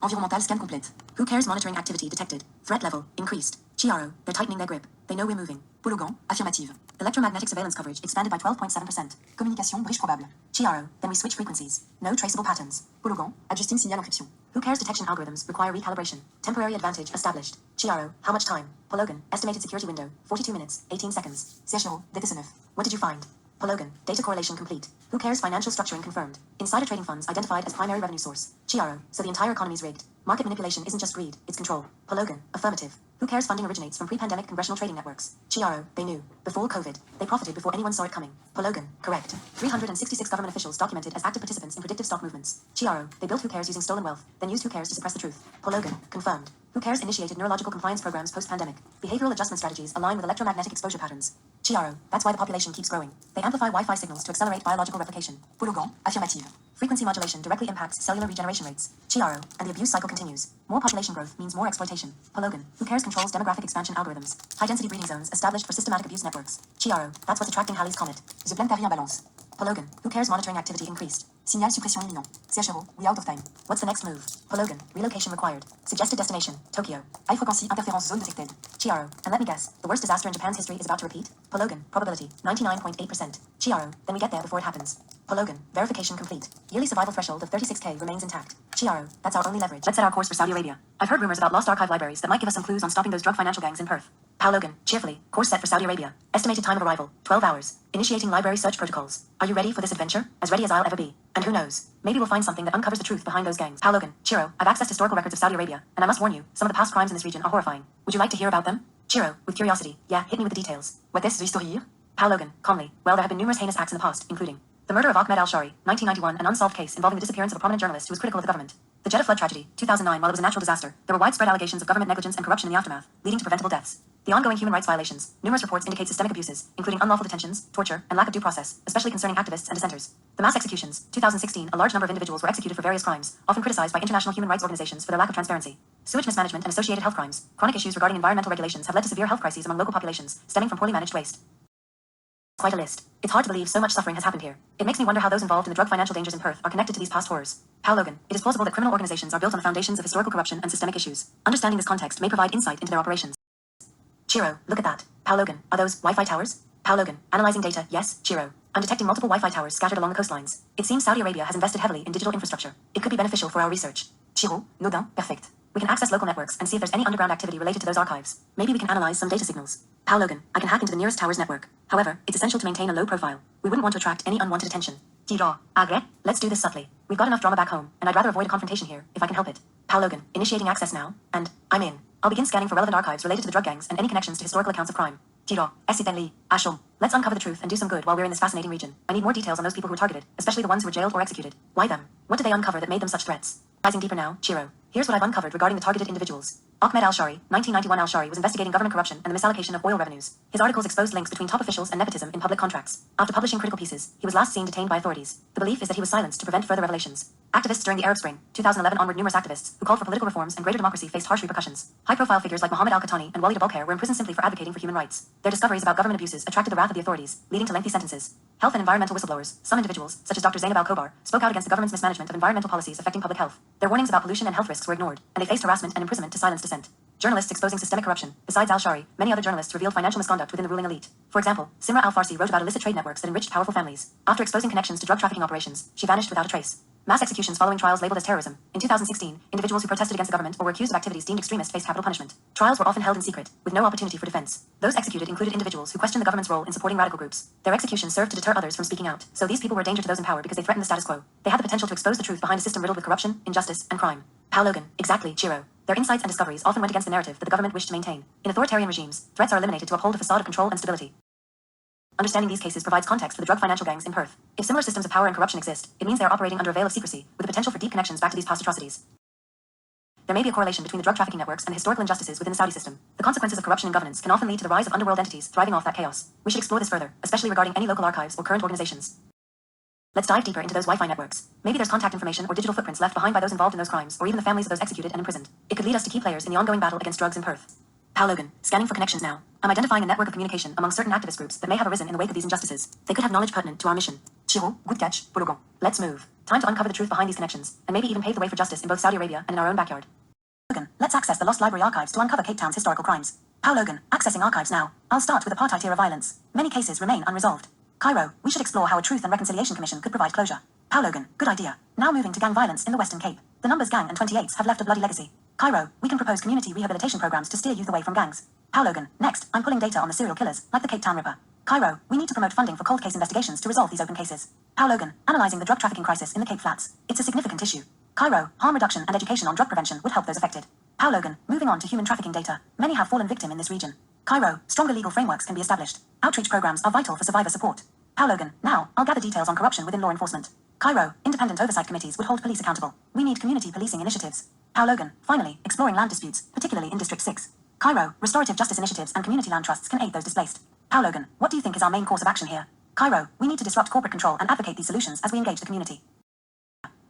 Environmental scan complete. Who cares monitoring activity detected. Threat level increased. Chiaro, they're tightening their grip. They know we're moving. Pologan, affirmative. Electromagnetic surveillance coverage expanded by 12.7%. Communication bridge probable. Chiaro, then we switch frequencies. No traceable patterns. Pologan, adjusting signal encryption. Who cares detection algorithms require recalibration. Temporary advantage established. Chiaro, how much time? Pologan, estimated security window, 42 minutes, 18 seconds. Siège Dickesenef. What did you find? Pologan, data correlation complete. Who cares financial structuring confirmed. Insider trading funds identified as primary revenue source. Chiaro, so the entire economy is rigged. Market manipulation isn't just greed, it's control. Pologan, affirmative. Who cares funding originates from pre-pandemic congressional trading networks. Chiaro, they knew. Before COVID, they profited before anyone saw it coming. Pologan, correct. 366 government officials documented as active participants in predictive stock movements. Chiaro, they built Who cares using stolen wealth, then used Who cares to suppress the truth. Pologan, confirmed. Who cares initiated neurological compliance programs post-pandemic. Behavioral adjustment strategies align with electromagnetic exposure patterns. Chiaro, that's why the population keeps growing. They amplify Wi-Fi signals to accelerate biological replication. Pologan, affirmative. Frequency modulation directly impacts cellular regeneration rates. Chiaro, and the abuse cycle continues. More population growth means more exploitation. Pologan, Who cares controls demographic expansion algorithms. High-density breeding zones established for systematic abuse networks. Chiaro, that's what's attracting Halley's Comet. The planetary balance. Pologan, Who cares monitoring activity increased. Signal suppression imminent. CHRO, we out of time. What's the next move? Pologan, relocation required. Suggested destination, Tokyo. High frequency interference zone detected. Chiaro, and let me guess, the worst disaster in Japan's history is about to repeat? Pologan, probability, 99.8%. Chiaro, then we get there before it happens. Pologan, verification complete. Yearly survival threshold of 36k remains intact. Chiaro, that's our only leverage. Let's set our course for Saudi Arabia. I've heard rumors about lost archive libraries that might give us some clues on stopping those drug financial gangs in Perth. Pologan, cheerfully, course set for Saudi Arabia. Estimated time of arrival, 12 hours. Initiating library search protocols. Are you ready for this adventure? As ready as I'll ever be. And who knows? Maybe we'll find something that uncovers the truth behind those gangs. Pologan, Chiro, I've accessed historical records of Saudi Arabia, and I must warn you, some of the past crimes in this region are horrifying. Would you like to hear about them? Chiro, with curiosity, yeah, hit me with the details. What is the history here? Pologan, calmly, well, there have been numerous heinous acts in the past, including the murder of Ahmed al-Shari, 1991, an unsolved case involving the disappearance of a prominent journalist who was critical of the government. The Jeddah flood tragedy, 2009, while it was a natural disaster, there were widespread allegations of government negligence and corruption in the aftermath, leading to preventable deaths. The ongoing human rights violations, numerous reports indicate systemic abuses, including unlawful detentions, torture, and lack of due process, especially concerning activists and dissenters. The mass executions, 2016, a large number of individuals were executed for various crimes, often criticized by international human rights organizations for their lack of transparency. Sewage mismanagement and associated health crimes, chronic issues regarding environmental regulations have led to severe health crises among local populations, stemming from poorly managed waste. Quite a list. It's hard to believe so much suffering has happened here. It makes me wonder how those involved in the drug financial dangers in Perth are connected to these past horrors. Pologan, it is plausible that criminal organizations are built on the foundations of historical corruption and systemic issues. Understanding this context may provide insight into their operations. Chiro, look at that. Pologan, are those Wi-Fi towers? Pologan, analyzing data, yes, Chiro. I'm detecting multiple Wi-Fi towers scattered along the coastlines. It seems Saudi Arabia has invested heavily in digital infrastructure. It could be beneficial for our research. Chiro, Nodin, perfect. We can access local networks and see if there's any underground activity related to those archives. Maybe we can analyze some data signals. Pologan, I can hack into the nearest tower's network. However, it's essential to maintain a low profile. We wouldn't want to attract any unwanted attention. Tira, agre, let's do this subtly. We've got enough drama back home, and I'd rather avoid a confrontation here, if I can help it. Pologan, initiating access now, and I'm in. I'll begin scanning for relevant archives related to the drug gangs and any connections to historical accounts of crime. Tira, esitenli, ashom. Let's uncover the truth and do some good while we're in this fascinating region. I need more details on those people who were targeted, especially the ones who were jailed or executed. Why them? What did they uncover that made them such threats? Rising deeper now, Chiro. Here's what I've uncovered regarding the targeted individuals. Ahmed al-Shari, 1991 al-Shari was investigating government corruption and the misallocation of oil revenues. His articles exposed links between top officials and nepotism in public contracts. After publishing critical pieces, he was last seen detained by authorities. The belief is that he was silenced to prevent further revelations. Activists during the Arab Spring, 2011 onward, numerous activists who called for political reforms and greater democracy faced harsh repercussions. High-profile figures like Mohammed al-Qahtani and Walid al-Balkhair were imprisoned simply for advocating for human rights. Their discoveries about government abuses attracted the wrath of the authorities, leading to lengthy sentences. Health and environmental whistleblowers, some individuals, such as Dr. Zainab al-Kobar, spoke out against the government's mismanagement of environmental policies affecting public health. Their warnings about pollution and health risks were ignored, and they faced harassment and imprisonment to silence dissent. Journalists exposing systemic corruption. Besides al-Shari, many other journalists revealed financial misconduct within the ruling elite. For example, Simra al-Farsi wrote about illicit trade networks that enriched powerful families. After exposing connections to drug trafficking operations, she vanished without a trace. Mass executions following trials labeled as terrorism. In 2016, individuals who protested against the government or were accused of activities deemed extremist faced capital punishment. Trials were often held in secret, with no opportunity for defense. Those executed included individuals who questioned the government's role in supporting radical groups. Their executions served to deter others from speaking out, so these people were a danger to those in power because they threatened the status quo. They had the potential to expose the truth behind a system riddled with corruption, injustice, and crime. Pologan, exactly, Chiro. Their insights and discoveries often went against the narrative that the government wished to maintain. In authoritarian regimes, threats are eliminated to uphold a facade of control and stability. Understanding these cases provides context for the drug financial gangs in Perth. If similar systems of power and corruption exist, it means they are operating under a veil of secrecy, with the potential for deep connections back to these past atrocities. There may be a correlation between the drug trafficking networks and the historical injustices within the Saudi system. The consequences of corruption in governance can often lead to the rise of underworld entities thriving off that chaos. We should explore this further, especially regarding any local archives or current organizations. Let's dive deeper into those Wi-Fi networks. Maybe there's contact information or digital footprints left behind by those involved in those crimes, or even the families of those executed and imprisoned. It could lead us to key players in the ongoing battle against drugs in Perth. Pologan, scanning for connections now. I'm identifying a network of communication among certain activist groups that may have arisen in the wake of these injustices. They could have knowledge pertinent to our mission. Chiro, good catch, Bologan. Let's move. Time to uncover the truth behind these connections, and maybe even pave the way for justice in both Saudi Arabia and in our own backyard. Logan, let's access the Lost Library archives to uncover Cape Town's historical crimes. How Logan, accessing archives now. I'll start with apartheid era violence. Many cases remain unresolved. Cairo, we should explore how a Truth and Reconciliation Commission could provide closure. How Logan, good idea. Now moving to gang violence in the Western Cape. The Numbers Gang and 28s have left a bloody legacy. Cairo, we can propose community rehabilitation programs to steer youth away from gangs. How Logan, next, I'm pulling data on the serial killers, like the Cape Town Ripper. Cairo, we need to promote funding for cold case investigations to resolve these open cases. How Logan, analyzing the drug trafficking crisis in the Cape Flats. It's a significant issue. Cairo, harm reduction and education on drug prevention would help those affected. How Logan, moving on to human trafficking data. Many have fallen victim in this region. Cairo, stronger legal frameworks can be established. Outreach programs are vital for survivor support. How Logan, now, I'll gather details on corruption within law enforcement. Cairo, independent oversight committees would hold police accountable. We need community policing initiatives. How Logan, finally, exploring land disputes, particularly in District 6. Cairo, restorative justice initiatives and community land trusts can aid those displaced. How Logan, what do you think is our main course of action here? Cairo, we need to disrupt corporate control and advocate these solutions as we engage the community.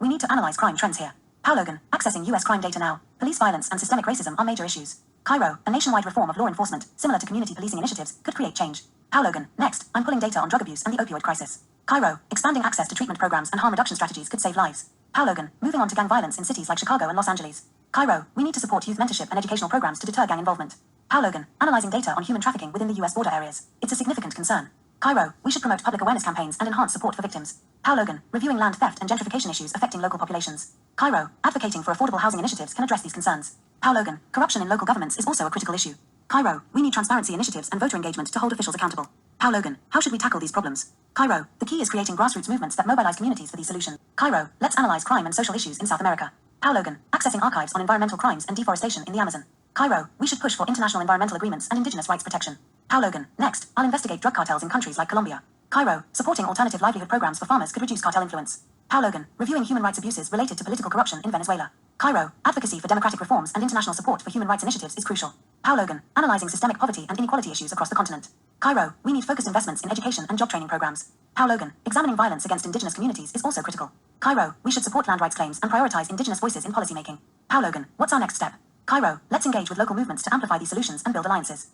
We need to analyze crime trends here. How Logan, accessing US crime data now. Police violence and systemic racism are major issues. Cairo, a nationwide reform of law enforcement, similar to community policing initiatives, could create change. How Logan, next, I'm pulling data on drug abuse and the opioid crisis. Cairo, expanding access to treatment programs and harm reduction strategies could save lives. How Logan, moving on to gang violence in cities like Chicago and Los Angeles. Cairo, we need to support youth mentorship and educational programs to deter gang involvement. How Logan, analyzing data on human trafficking within the US border areas. It's a significant concern. Cairo, we should promote public awareness campaigns and enhance support for victims. How Logan, reviewing land theft and gentrification issues affecting local populations. Cairo, advocating for affordable housing initiatives can address these concerns. How Logan, corruption in local governments is also a critical issue. Cairo, we need transparency initiatives and voter engagement to hold officials accountable. How Logan, how should we tackle these problems? Cairo, the key is creating grassroots movements that mobilize communities for these solutions. Cairo, let's analyze crime and social issues in South America. How Logan, accessing archives on environmental crimes and deforestation in the Amazon. Cairo, we should push for international environmental agreements and indigenous rights protection. How Logan, next, I'll investigate drug cartels in countries like Colombia. Cairo, supporting alternative livelihood programs for farmers could reduce cartel influence. How Logan, reviewing human rights abuses related to political corruption in Venezuela. Cairo, advocacy for democratic reforms and international support for human rights initiatives is crucial. How Logan, analyzing systemic poverty and inequality issues across the continent. Cairo, we need focused investments in education and job training programs. How Logan, examining violence against indigenous communities is also critical. Cairo, we should support land rights claims and prioritize indigenous voices in policymaking. How Logan, what's our next step? Cairo, let's engage with local movements to amplify these solutions and build alliances.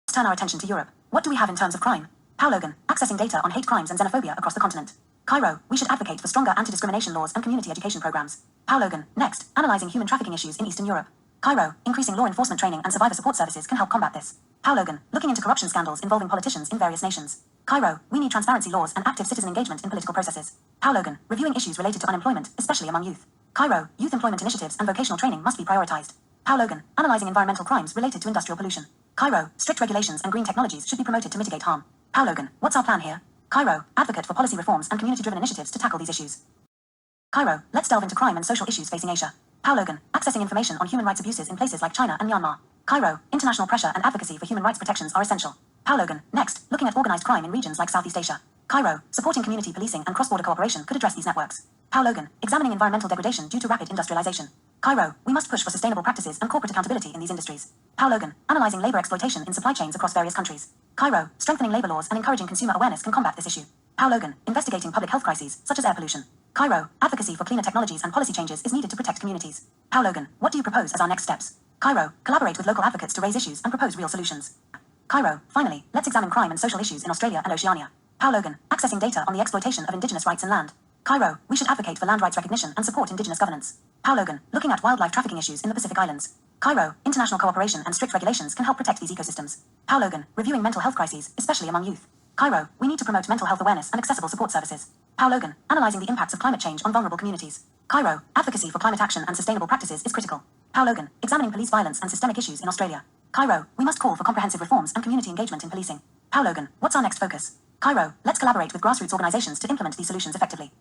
Let's turn our attention to Europe. What do we have in terms of crime? How Logan, accessing data on hate crimes and xenophobia across the continent. Cairo, we should advocate for stronger anti-discrimination laws and community education programs. How Logan, next, analyzing human trafficking issues in Eastern Europe. Cairo, increasing law enforcement training and survivor support services can help combat this. How Logan, looking into corruption scandals involving politicians in various nations. Cairo, we need transparency laws and active citizen engagement in political processes. How Logan, reviewing issues related to unemployment, especially among youth. Cairo, youth employment initiatives and vocational training must be prioritized. How Logan, analyzing environmental crimes related to industrial pollution. Cairo, strict regulations and green technologies should be promoted to mitigate harm. How Logan, what's our plan here? Cairo, advocate for policy reforms and community-driven initiatives to tackle these issues. Cairo, let's delve into crime and social issues facing Asia. How Logan, accessing information on human rights abuses in places like China and Myanmar. Cairo, international pressure and advocacy for human rights protections are essential. How Logan, next, looking at organized crime in regions like Southeast Asia. Cairo, supporting community policing and cross-border cooperation could address these networks. How Logan, examining environmental degradation due to rapid industrialization. Cairo, we must push for sustainable practices and corporate accountability in these industries. How Logan, analyzing labor exploitation in supply chains across various countries. Cairo, strengthening labor laws and encouraging consumer awareness can combat this issue. How Logan, investigating public health crises, such as air pollution. Cairo, advocacy for cleaner technologies and policy changes is needed to protect communities. How Logan, what do you propose as our next steps? Cairo, collaborate with local advocates to raise issues and propose real solutions. Cairo, finally, let's examine crime and social issues in Australia and Oceania. How Logan, accessing data on the exploitation of indigenous rights and land. Cairo, we should advocate for land rights recognition and support indigenous governance. How Logan, looking at wildlife trafficking issues in the Pacific Islands. Cairo, international cooperation and strict regulations can help protect these ecosystems. How Logan, reviewing mental health crises, especially among youth. Cairo, we need to promote mental health awareness and accessible support services. How Logan, analyzing the impacts of climate change on vulnerable communities. Cairo, advocacy for climate action and sustainable practices is critical. How Logan, examining police violence and systemic issues in Australia. Cairo, we must call for comprehensive reforms and community engagement in policing. How Logan, what's our next focus? Cairo, let's collaborate with grassroots organizations to implement these solutions effectively.